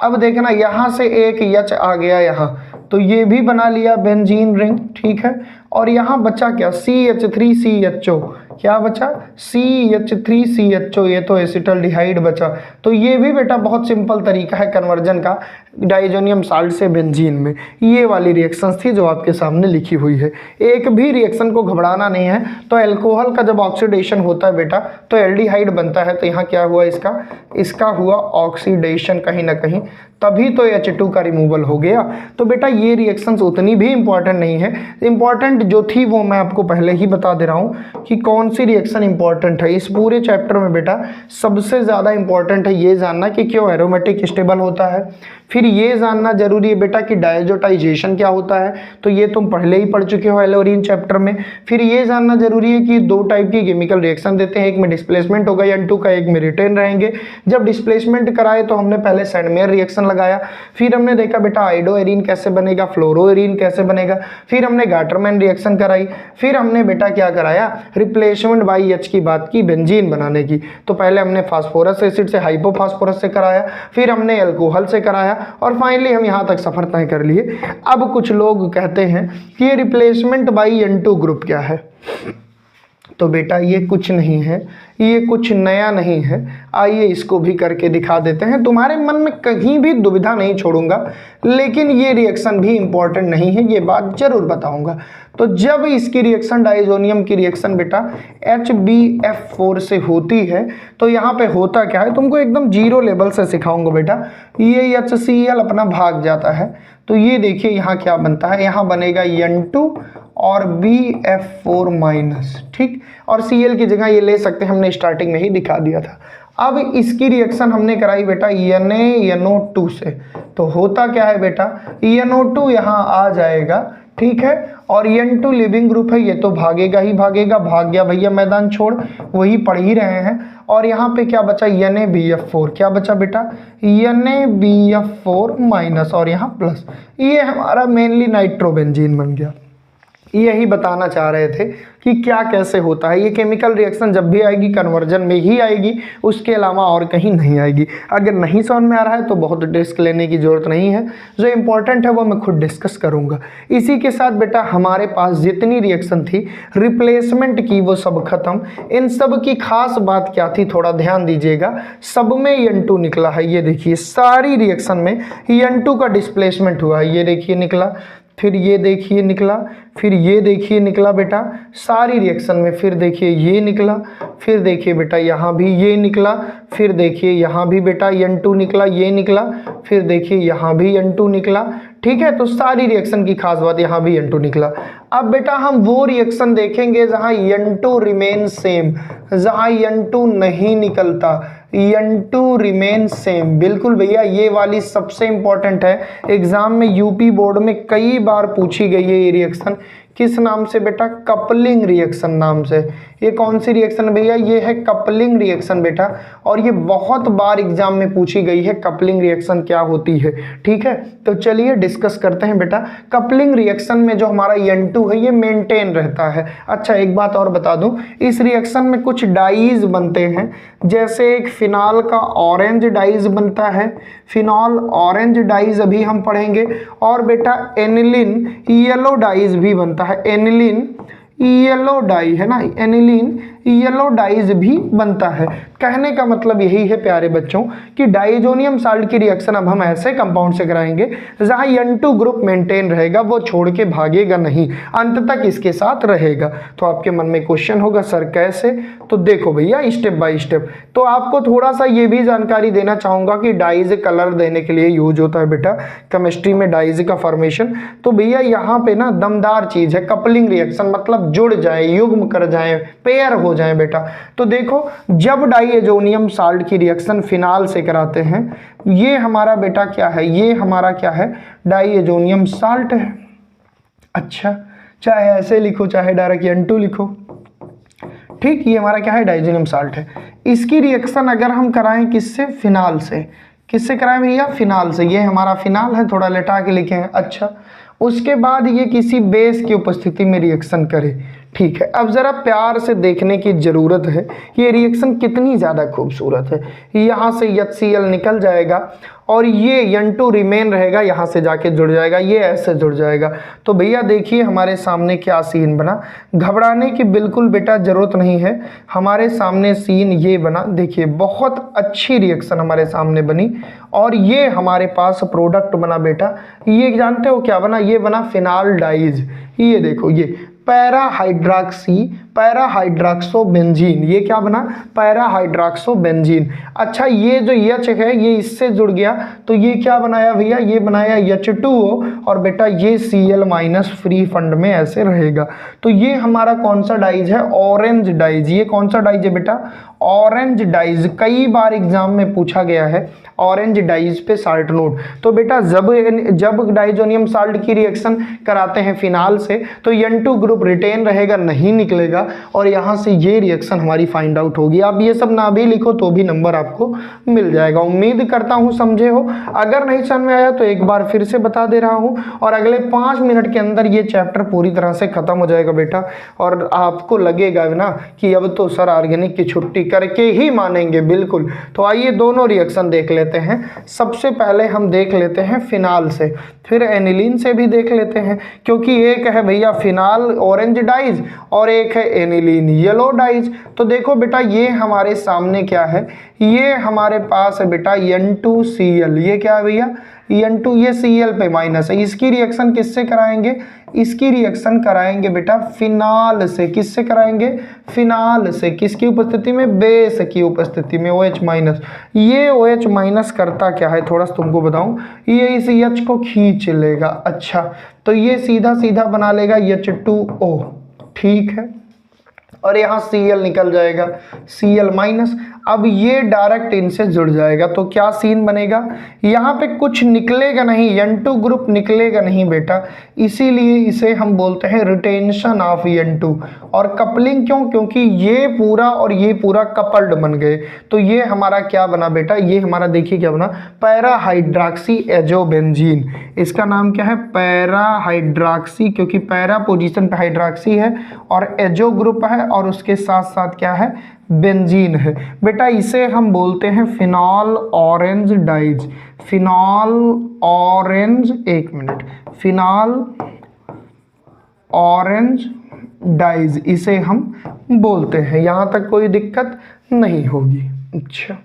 अब देखना यहाँ से एक H आ गया यहाँ, तो ये भी बना लिया बेंजीन रिंग, ठीक है। और यहाँ बचा क्या, CH3CHO, क्या बचा, CH3CHO, ये तो एसिटल्डिहाइड बचा। तो ये भी बेटा बहुत सिंपल तरीका है कन्वर्जन का डाइजोनियम साल्ट से बेंजीन में। ये वाली रिएक्शंस थी जो आपके सामने लिखी हुई है, एक भी रिएक्शन को घबराना नहीं है। तो एल्कोहल का जब ऑक्सीडेशन होता है बेटा तो एल्डिहाइड बनता है, तो यहाँ क्या हुआ, इसका हुआ ऑक्सीडेशन कहीं ना कहीं, तभी तो H2 का रिमूवल हो गया। तो बेटा ये रिएक्शंस उतनी भी इंपॉर्टेंट नहीं है, इंपॉर्टेंट जो थी वो मैं आपको पहले ही बता दे रहा हूँ कि कौन सी रिएक्शन इंपॉर्टेंट है। इस पूरे चैप्टर में बेटा सबसे ज़्यादा इंपॉर्टेंट है ये जानना कि क्यों एरोमेटिक स्टेबल होता है, फिर ये जानना जरूरी है बेटा कि डायजोटाइजेशन क्या होता है, तो ये तुम पहले ही पढ़ चुके हो एलोरीन चैप्टर में। फिर ये जानना जरूरी है कि दो टाइप की केमिकल रिएक्शन देते हैं, एक में डिस्प्लेसमेंट होगा N2 का, एक में रिटेन रहेंगे। जब डिस्प्लेसमेंट कराए तो हमने पहले सैंडमेयर रिएक्शन लगाया, फिर हमने देखा बेटा आइडोएरिन कैसे बनेगा, फ्लोरोएरिन कैसे बनेगा, फिर हमने गाटरमैन रिएक्शन कराई, फिर हमने बेटा क्या कराया, रिप्लेसमेंट बाई एच की बात की बेंजीन बनाने की। तो पहले हमने फास्फोरस एसिड से हाइपोफास्फोरस से कराया, फिर हमने एल्कोहल से कराया, और फाइनली हम यहाँ तक सफर तय कर लिए। अब कुछ लोग कहते हैं कि ये रिप्लेसमेंट बाई N2 ग्रुप क्या है, तो बेटा ये कुछ नहीं है, ये कुछ नया नहीं है। आइए इसको भी करके दिखा देते हैं, तुम्हारे मन में कहीं भी दुविधा नहीं छोड़ूंगा, लेकिन ये रिएक्शन भी इंपॉर्टेंट नहीं है, ये बात जरूर बताऊंगा। तो जब इसकी रिएक्शन डाइजोनियम की रिएक्शन बेटा HbF4 से होती है, तो यहाँ पे होता क्या है तुमको एकदम जीरो लेवल से सिखाऊंगा बेटा। ये HCl अपना भाग जाता है, तो ये देखिए यहाँ क्या बनता है, यहाँ बनेगा N2 और BF4 माइनस, ठीक, और Cl की जगह ये ले सकते हैं, हमने स्टार्टिंग में ही दिखा दिया था। अब इसकी रिएक्शन हमने कराई बेटा NaNO2 से, तो होता क्या है बेटा, NO2 यहाँ आ जाएगा, ठीक है, और N2 लिविंग ग्रुप है, ये तो भागेगा ही भागेगा, भाग गया भैया मैदान छोड़, वही पढ़ ही रहे हैं। और यहाँ पे क्या बचा, NaBF4, क्या बचा बेटा, NaBF4 माइनस, और यहाँ प्लस, ये हमारा मेनली नाइट्रोबेंजीन बन गया। यही बताना चाह रहे थे कि क्या कैसे होता है। ये केमिकल रिएक्शन जब भी आएगी कन्वर्जन में ही आएगी, उसके अलावा और कहीं नहीं आएगी। अगर नहीं समझ में आ रहा है तो बहुत रिस्क लेने की ज़रूरत नहीं है, जो इंपॉर्टेंट है वो मैं खुद डिस्कस करूँगा। इसी के साथ बेटा हमारे पास जितनी रिएक्शन थी रिप्लेसमेंट की वो सब खत्म। इन सब की खास बात क्या थी, थोड़ा ध्यान दीजिएगा। सब में N2 निकला है, ये देखिए सारी रिएक्शन में N2 का डिस्प्लेसमेंट हुआ है, ये देखिए निकला, फिर ये देखिए निकला, फिर ये देखिए निकला बेटा सारी रिएक्शन में, फिर देखिए ये निकला, फिर देखिए बेटा यहाँ भी ये निकला, फिर देखिए यहाँ भी बेटा N2 निकला, ये निकला, फिर देखिए यहाँ भी N2 निकला, ठीक है। तो सारी रिएक्शन की खास बात यहाँ भी N2 निकला। अब बेटा हम वो रिएक्शन देखेंगे जहाँ N2 रिमेन सेम, जहाँ N2 नहीं निकलता, N2 रिमेन सेम। बिल्कुल भैया, ये वाली सबसे इंपॉर्टेंट है, एग्जाम में यूपी बोर्ड में कई बार पूछी गई है ये रिएक्शन। किस नाम से बेटा, कपलिंग रिएक्शन नाम से। ये कौन सी रिएक्शन भैया, ये है कपलिंग रिएक्शन बेटा, और ये बहुत बार एग्जाम में पूछी गई है कपलिंग रिएक्शन क्या होती है, ठीक है। तो चलिए डिस्कस करते हैं बेटा। कपलिंग रिएक्शन में जो हमारा N2 है ये मेंटेन रहता है। अच्छा एक बात और बता दूं, इस रिएक्शन में कुछ डाइज बनते हैं, जैसे एक फिनॉल का ऑरेंज डाइज बनता है, फिनॉल ऑरेंज डाइज अभी हम पढ़ेंगे, और बेटा एनिलीन येलो डाइज भी बनता है, एनिलीन येलो डाई है ना, एनिलीन येलो डाइज भी बनता है। कहने का मतलब यही है प्यारे बच्चों कि डाइजोनियम साल्ट की रिएक्शन अब हम ऐसे कंपाउंड से कराएंगे जहां N2 ग्रुप मेंटेन रहेगा, वो छोड़ के भागेगा नहीं, अंत तक इसके साथ रहेगा। तो आपके मन में क्वेश्चन होगा सर कैसे? तो देखो भैया स्टेप बाय स्टेप। तो आपको थोड़ा सा ये भी जानकारी देना चाहूंगा कि डाइज कलर देने के लिए यूज होता है बेटा केमिस्ट्री में डाइज का फॉर्मेशन। तो भैया यहाँ पे ना दमदार चीज है कपलिंग रिएक्शन, मतलब जुड़ जाए, युग्म कर जाए, पेयर हो जाए बेटा। तो देखो जब डाइएजोनियम साल्ट की रिएक्शन फिनाल से कराते हैं, ये हमारा बेटा क्या है, ये हमारा क्या है, डाइएजोनियम साल्ट है। अच्छा, चाहे ऐसे लिखो चाहे डायरेक्ट N2 लिखो, ठीक, ये हमारा क्या है, डाइजेनियम साल्ट है। इसकी रिएक्शन अगर हम कराएं किससे, फिनाल से, किससे कराएं भैया, फिनाल से। ये हमारा फिनाल है, थोड़ा लेटा के लिखे हैं। अच्छा, उसके बाद ये किसी बेस की उपस्थिति में रिएक्शन करे, ठीक है। अब जरा प्यार से देखने की जरूरत है ये रिएक्शन कितनी ज्यादा खूबसूरत है। यहाँ से HCl निकल जाएगा और ये N2 रिमेन रहेगा, यहाँ से जाके जुड़ जाएगा, ये ऐसे जुड़ जाएगा। तो भैया देखिए हमारे सामने क्या सीन बना, घबराने की बिल्कुल बेटा जरूरत नहीं है। हमारे सामने सीन ये बना, देखिए बहुत अच्छी रिएक्शन हमारे सामने बनी और ये हमारे पास प्रोडक्ट बना बेटा। ये जानते हो क्या बना, ये बना फिनाल डाइज। ये देखो ये पैराहाइड्रोक्सोबेंजीन, ये क्या बना, पैराहाइड्रोक्सोबेंजीन। अच्छा, ये जो H है ये इससे जुड़ गया तो ये क्या बनाया भैया, ये बनाया H2O और बेटा ये Cl- फ्री फंड में ऐसे रहेगा। तो ये हमारा कौन सा डाइज है, ऑरेंज डाइज। ये कौन सा डाइज है बेटा, ऑरेंज डाइज। कई बार एग्जाम में पूछा गया है ऑरेंज डाइज पे साल्ट नोट। तो बेटा जब डाइजोनियम साल्ट की रिएक्शन कराते हैं फिनाल से तो N2 ग्रुप रिटेन रहेगा, नहीं निकलेगा और यहाँ से ये रिएक्शन हमारी फाइंड आउट होगी। आप ये सब ना भी लिखो तो भी नंबर आपको मिल जाएगा। उम्मीद करता हूँ समझे हो। अगर नहीं समझ में आया तो एक बार फिर से बता दे रहा हूँ और अगले 5 मिनट के अंदर ये चैप्टर पूरी तरह से खत्म हो जाएगा बेटा। और आपको लगेगा ना कि अब तो सर ऑर्गेनिक की छुट्टी करके ही मानेंगे, बिल्कुल। तो आइए दोनों रिएक्शन देख लेते हैं। सबसे पहले हम देख लेते हैं फिनाल से, फिर एनिलीन से भी देख लेते हैं, क्योंकि एक है भैया फिनाल ऑरेंज डाइज और एक है एनिलीन येलो डाइज। तो देखो बेटा ये हमारे सामने क्या है, ये हमारे पास है बेटा N2Cl। ये क्या है भैया, N2, ये Cl पे माइनस है। इसकी रिएक्शन किससे कराएंगे, इसकी रिएक्शन कराएंगे बेटा फिनाल से। किससे कराएंगे, फिनाल से। किसकी उपस्थिति में, बेस की उपस्थिति में, OH-। ये OH- करता क्या है, थोड़ा सा तुमको बताऊं, ये इस H को खींच लेगा। अच्छा, तो ये सीधा सीधा बना लेगा H2O, ठीक है, और यहाँ Cl निकल जाएगा, Cl-। अब ये डायरेक्ट इनसे जुड़ जाएगा तो क्या सीन बनेगा, यहाँ पे कुछ निकलेगा नहीं, N2 ग्रुप निकलेगा नहीं बेटा, इसीलिए इसे हम बोलते हैं रिटेंशन ऑफ N2। और कपलिंग क्यों, क्योंकि ये पूरा और ये पूरा कपल्ड बन गए। तो ये हमारा क्या बना बेटा, ये हमारा देखिए क्या बना, पैराहाइड्रोक्सी एजोबेंजीन। इसका नाम क्या है, पैराहाइड्रोक्सी, क्योंकि पैरा पोजीशन पे हाइड्रोक्सी है और एजो ग्रुप है और उसके साथ साथ क्या है, बेंजीन है बेटा। इसे हम बोलते हैं phenol orange dyes. Phenol orange, एक मिनट, फिनॉल ऑरेंज डाइज इसे हम बोलते हैं। यहां तक कोई दिक्कत नहीं होगी। अच्छा,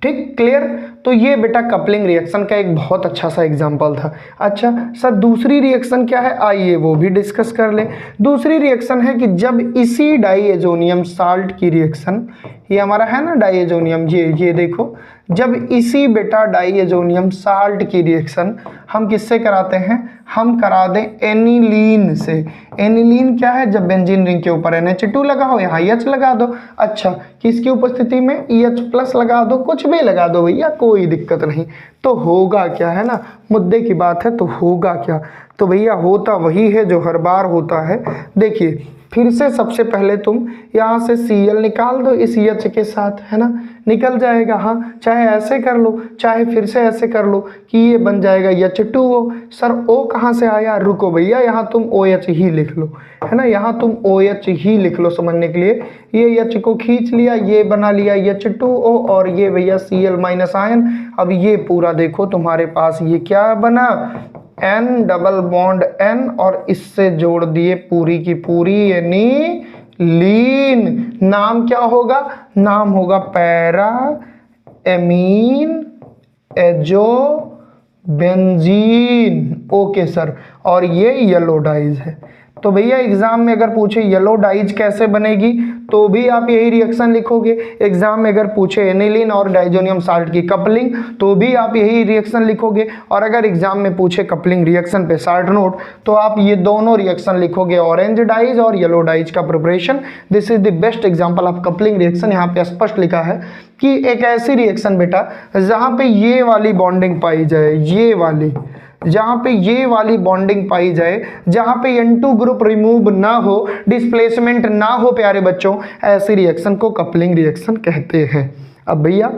ठीक, क्लियर। तो ये बेटा कपलिंग रिएक्शन का एक बहुत अच्छा सा एग्जांपल था। अच्छा सर दूसरी रिएक्शन क्या है, आइए वो भी डिस्कस कर ले। दूसरी रिएक्शन है कि जब इसी डाइएजोनियम साल्ट की रिएक्शन, ये हमारा है ना डाइएजोनियम, ये देखो, जब इसी बेटा डाइएजोनियम साल्ट की रिएक्शन हम किससे कराते हैं, हम करा दें एनिलीन से। एनिलीन क्या है, जब बेंजीन रिंग के ऊपर NH2 लगा हो, यहाँ H लगा दो। अच्छा, किसकी उपस्थिति में, H+ लगा दो, कुछ भी लगा दो भैया, कोई दिक्कत नहीं। तो होगा क्या, है ना, मुद्दे की बात है, तो होगा क्या, तो भैया होता वही है जो हर बार होता है। देखिए फिर से सबसे पहले तुम यहाँ से Cl निकाल दो इस H के साथ, है ना, निकल जाएगा। हाँ, चाहे ऐसे कर लो चाहे फिर से ऐसे कर लो कि ये बन जाएगा H2O। सर O कहाँ से आया, रुको भैया, यहाँ तुम OH ही लिख लो, है ना, यहाँ तुम OH ही लिख लो समझने के लिए। ये H को खींच लिया, ये बना लिया H2O और ये भैया Cl- आयन। अब ये पूरा देखो तुम्हारे पास ये क्या बना, N डबल बॉन्ड N और इससे जोड़ दिए पूरी की पूरी लीन, नाम क्या होगा, नाम होगा para amine azo benzene. Okay sir, और ये येलो डाइज है। तो भैया एग्जाम में अगर पूछे येलो डाइज कैसे बनेगी तो भी आप यही रिएक्शन लिखोगे। एग्जाम में अगर पूछे एनिलीन और डाइजोनियम साल्ट की कपलिंग तो भी आप यही रिएक्शन लिखोगे। और अगर एग्जाम में पूछे कपलिंग रिएक्शन पे शार्ट नोट तो आप ये दोनों रिएक्शन लिखोगे, ऑरेंज डाइज और येलो डाइज का preparation. This is the best example of coupling reaction. यहाँ पे स्पष्ट लिखा है कि एक ऐसी रिएक्शन बेटा जहाँ पे ये वाली बॉन्डिंग पाई जाए, ये वाली, जहां पे ये वाली बॉन्डिंग पाई जाए, जहां पे N2 ग्रुप रिमूव ना हो, डिस्प्लेसमेंट ना हो प्यारे बच्चों, ऐसी रिएक्शन को कपलिंग रिएक्शन कहते हैं। अब भैया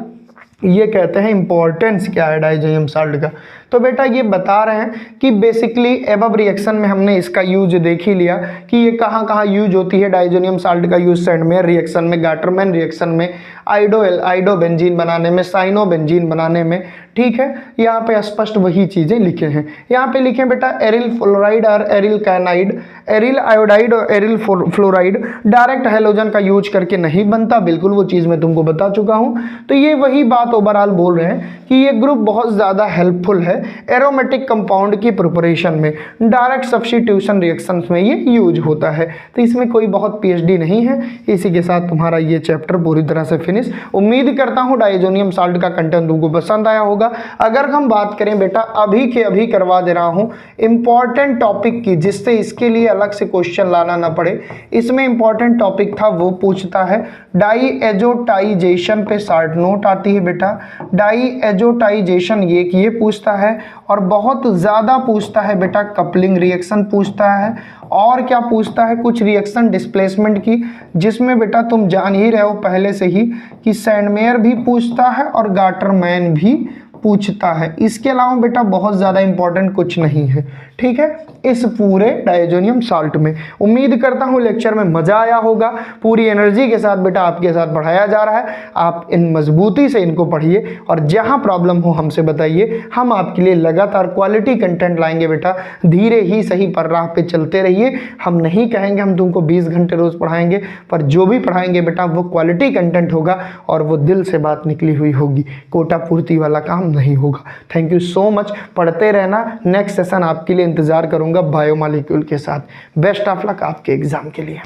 ये कहते हैं इंपॉर्टेंस क्या है डाइजोनियम साल्ट का, तो बेटा ये बता रहे हैं कि बेसिकली एबव रिएक्शन में हमने इसका यूज देख ही लिया कि ये कहाँ कहाँ यूज होती है। डाइजोनियम साल्ट का यूज सैंडमेयर रिएक्शन में, गाटरमैन रिएक्शन में, आइडोबेंजीन बनाने में, साइनोबेंजीन बनाने में। ठीक है, यहाँ पे स्पष्ट वही चीजें लिखे हैं। यहाँ पे लिखे बेटा एरिल फ्लोराइड और एरिल कैनाइड, एरिल आयोडाइड और एरिल फ्लोराइड डायरेक्ट हैलोजन का यूज करके नहीं बनता, बिल्कुल वो चीज मैं तुमको बता चुका हूँ। तो ये वही बात ओवरऑल बोल रहे हैं कि ये ग्रुप बहुत ज्यादा हेल्पफुल है एरोमेटिक कंपाउंड की प्रिपरेशन में, डायरेक्ट सब्स्टिट्यूशन रिएक्शंस में ये यूज होता है। तो इसमें कोई बहुत पीएचडी नहीं है। इसी के साथ तुम्हारा ये चैप्टर पूरी तरह से फिनिश। उम्मीद करता हूँ डाइजोनियम साल्ट का कंटेंट तुमको पसंद आया होगा। अगर हम बात करें बेटा अभी के अभी करवा दे रहा हूँ इंपॉर्टेंट टॉपिक की, जिससे इसके लिए अलग से क्वेश्चन लाना ना पड़े। इसमें इंपॉर्टेंट टॉपिक था वो पूछता है डाई एजोटाइजेशन पे शार्ट नोट आती है बेटा। डाई एजोटाइजेशन ये पूछता है, और बहुत ज्यादा पूछता है बेटा कपलिंग रिएक्शन पूछता है, और क्या पूछता है कुछ रिएक्शन डिस्प्लेसमेंट की, जिसमें बेटा तुम जान ही रहे हो पहले से ही कि सैंडमेयर भी पूछता है और गाटरमैन भी पूछता है। इसके अलावा बेटा बहुत ज़्यादा इंपॉर्टेंट कुछ नहीं है। ठीक है, इस पूरे डाइजोनियम साल्ट में उम्मीद करता हूँ लेक्चर में मज़ा आया होगा। पूरी एनर्जी के साथ बेटा आपके साथ पढ़ाया जा रहा है। आप इन मजबूती से इनको पढ़िए और जहाँ प्रॉब्लम हो हमसे बताइए। हम आपके लिए लगातार क्वालिटी कंटेंट लाएंगे बेटा। धीरे ही सही पर राह पे चलते रहिए। हम नहीं कहेंगे हम तुमको 20 घंटे रोज़ पढ़ाएंगे, पर जो भी पढ़ाएंगे बेटा वो क्वालिटी कंटेंट होगा और वो दिल से बात निकली हुई होगी। कोटा पूर्ति वाला काम नहीं होगा। Thank you so much. पढ़ते रहना। नेक्स्ट सेशन आपके लिए इंतजार करूंगा बायोमॉलिक्यूल के साथ। बेस्ट ऑफ लक आपके एग्जाम के लिए।